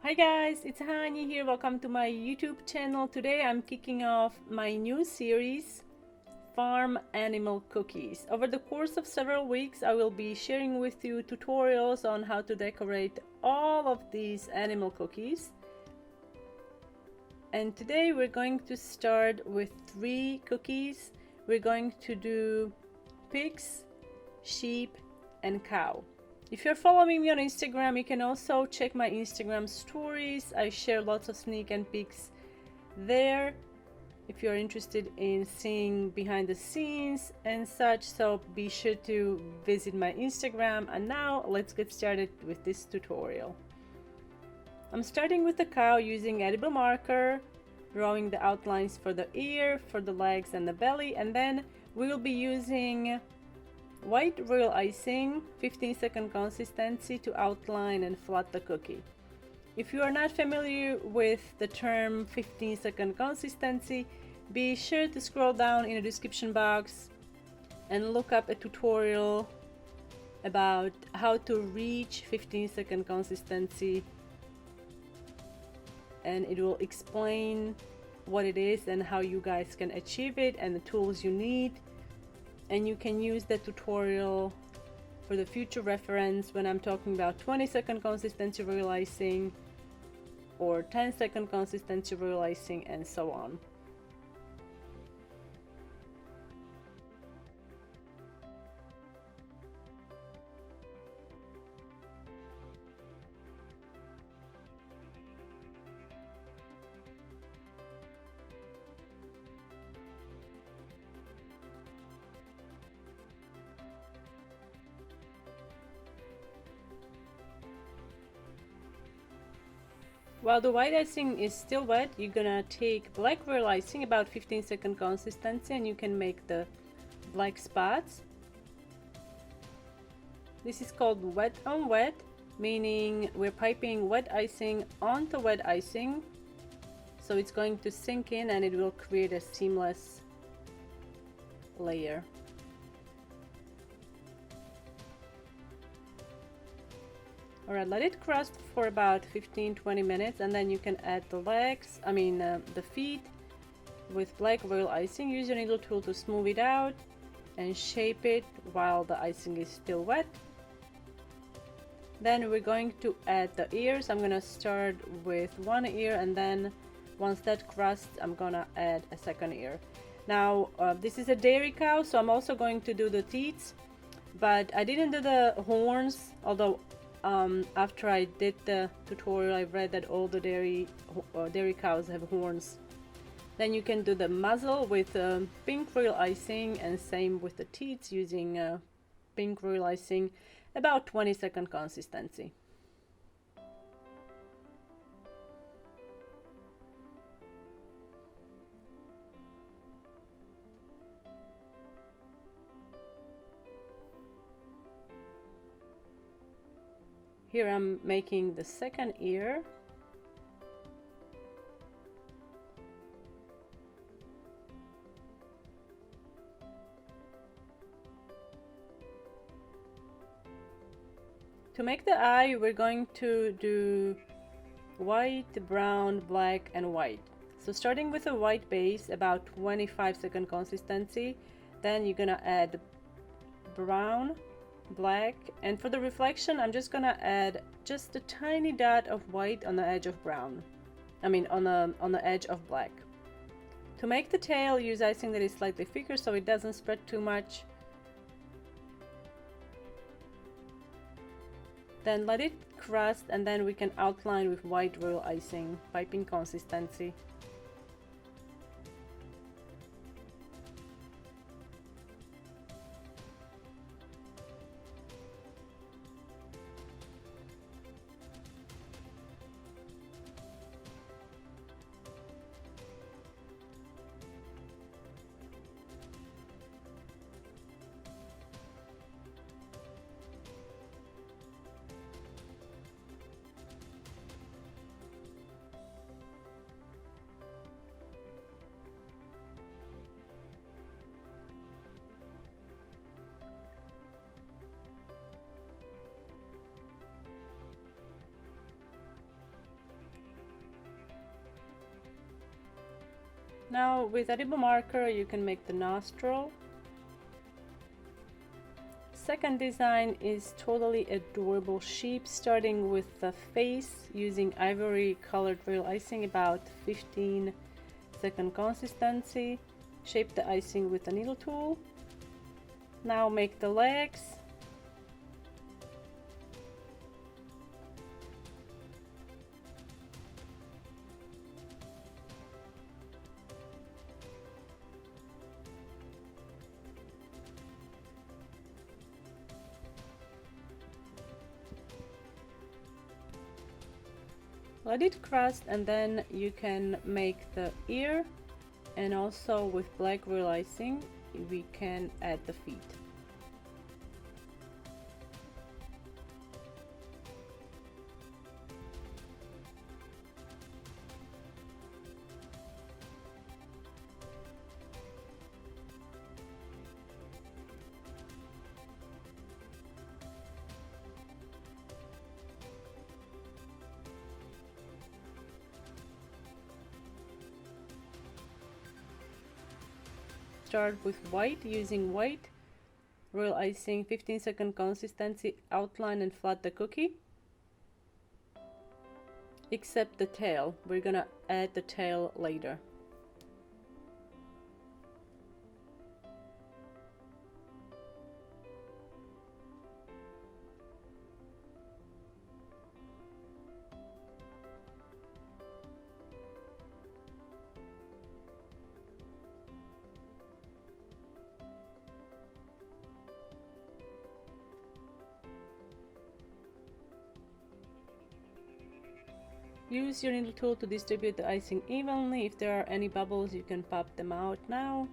Hi guys, it's Hani here. Welcome to my YouTube channel. Today I'm kicking off my new series, Farm Animal Cookies. Over the course of several weeks, I will be sharing with you tutorials on how to decorate all of these animal cookies. And today we're going to start with 3 cookies. We're going to do pigs, sheep, and cow. If you're following me on Instagram, you can also check my Instagram stories. I share lots of sneak and peeks there if you're interested in seeing behind the scenes and such, so be sure to visit my Instagram. And now let's get started with this tutorial. I'm starting with the cow using edible marker, drawing the outlines for the ear, for the legs and the belly, and then we will be using white royal icing, 15-second consistency, to outline and flat the cookie. If you are not familiar with the term 15-second consistency, be sure to scroll down in the description box and look up a tutorial about how to reach 15-second consistency, and it will explain what it is and how you guys can achieve it and the tools you need. And you can use the tutorial for the future reference when I'm talking about 20-second consistency royal icing or 10-second consistency royal icing and so on. While the white icing is still wet, you're gonna take black royal icing, about 15-second consistency, and you can make the black spots. This is called wet on wet, meaning we're piping wet icing onto wet icing, so it's going to sink in and it will create a seamless layer. Alright, let it crust for about 15-20 minutes, and then you can add the legs, the feet with black royal icing. Use your needle tool to smooth it out and shape it while the icing is still wet. Then we're going to add the ears. I'm gonna start with one ear, and then once that crusts, I'm gonna add a second ear. Now this is a dairy cow, so I'm also going to do the teats, but I didn't do the horns, although after I did the tutorial I read that all the dairy cows have horns. Then you can do the muzzle with pink royal icing, and same with the teats using pink royal icing, about 20-second consistency. Here I'm making the second ear. To make the eye, we're going to do white, brown, black, and white. So starting with a white base, about 25-second consistency, then you're gonna add brown, black, and for the reflection I'm just gonna add just a tiny dot of white on the edge of brown, on the edge of black. To make the tail, use icing that is slightly thicker so it doesn't spread too much. Then let it crust, and then we can outline with white royal icing, piping consistency. Now with edible marker you can make the nostril. Second design is totally adorable sheep, starting with the face using ivory colored real icing, about 15-second consistency. Shape the icing with a needle tool. Now make the legs. Let it crust, and then you can make the ear, and also with black real icing we can add the feet. Start with white, using white real icing, 15-second consistency, outline and flat the cookie. Except the tail, we're gonna add the tail later. Use your needle tool to distribute the icing evenly. If there are any bubbles, you can pop them out now.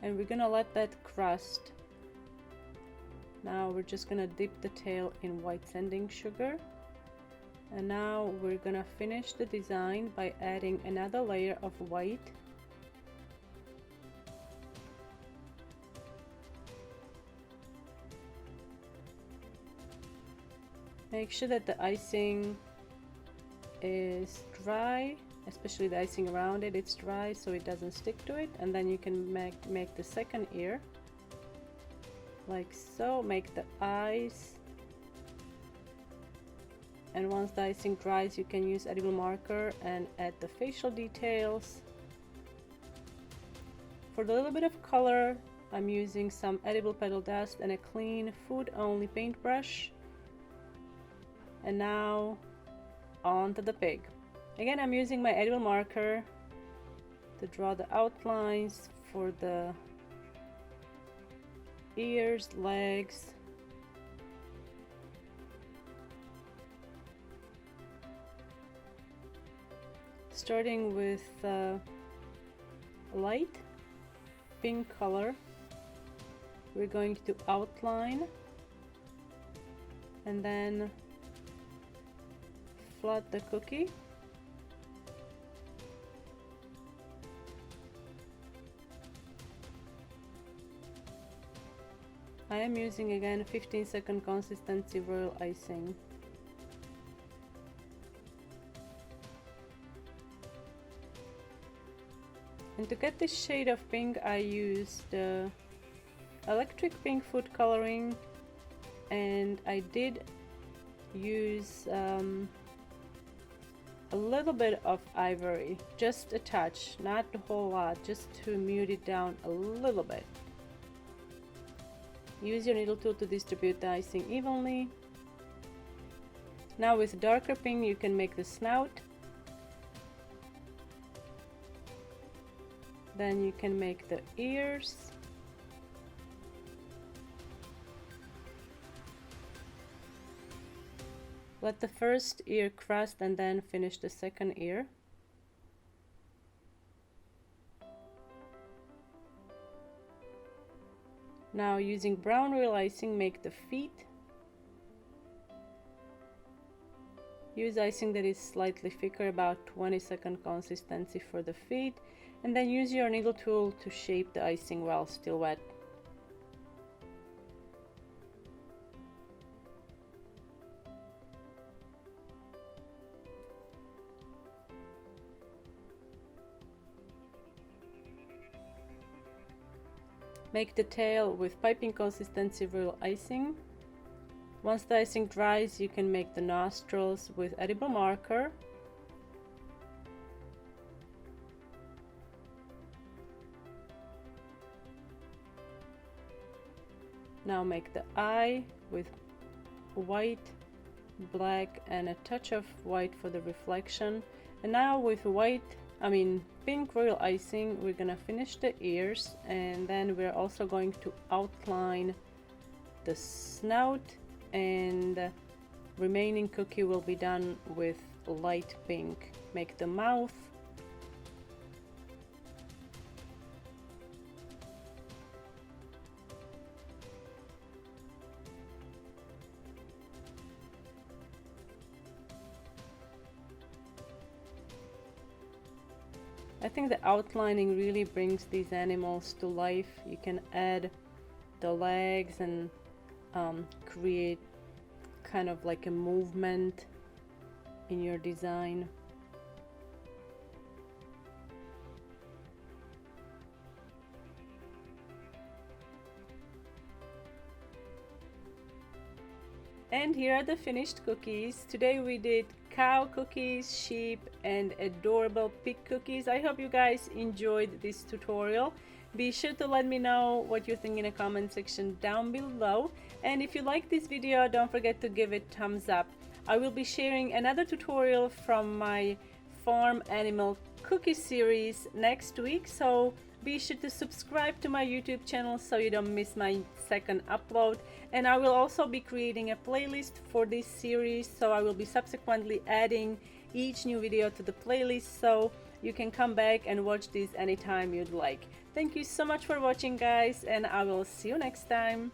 And we're gonna let that crust. Now we're just gonna dip the tail in white sanding sugar. And now we're gonna finish the design by adding another layer of white. Make sure that the icing is dry, especially the icing around it, it's dry so it doesn't stick to it. And then you can make the second ear, like so. Make the eyes. And once the icing dries, you can use edible marker and add the facial details. For the little bit of color, I'm using some edible petal dust and a clean food-only paintbrush. And now onto the pig. Again, I'm using my edible marker to draw the outlines for the ears, legs. Starting with light pink color, we're going to outline and then flat the cookie. I am using again 15-second consistency royal icing. And to get this shade of pink, I used electric pink food coloring, and I did use a little bit of ivory, just a touch, not a whole lot, just to mute it down a little bit. Use your needle tool to distribute the icing evenly. Now with darker pink you can make the snout. Then you can make the ears. Let the first ear crust and then finish the second ear. Now using brown real icing, make the feet. Use icing that is slightly thicker, about 20-second consistency for the feet, and then use your needle tool to shape the icing while still wet. Make the tail with piping consistency royal icing. Once the icing dries, you can make the nostrils with edible marker. Now make the eye with white, black, and a touch of white for the reflection. And now with pink royal icing, we're gonna finish the ears, and then we're also going to outline the snout, and the remaining cookie will be done with light pink. Make the mouth. I think the outlining really brings these animals to life. You can add the legs and create kind of like a movement in your design. And here are the finished cookies. Today we did cow cookies, sheep, and adorable pig cookies. I hope you guys enjoyed this tutorial. Be sure to let me know what you think in the comment section down below. And if you like this video, don't forget to give it thumbs up. I will be sharing another tutorial from my farm animal cookie series next week, so be sure to subscribe to my YouTube channel so you don't miss my second upload. And I will also be creating a playlist for this series, so I will be subsequently adding each new video to the playlist, so you can come back and watch these anytime you'd like. Thank you so much for watching, guys, and I will see you next time.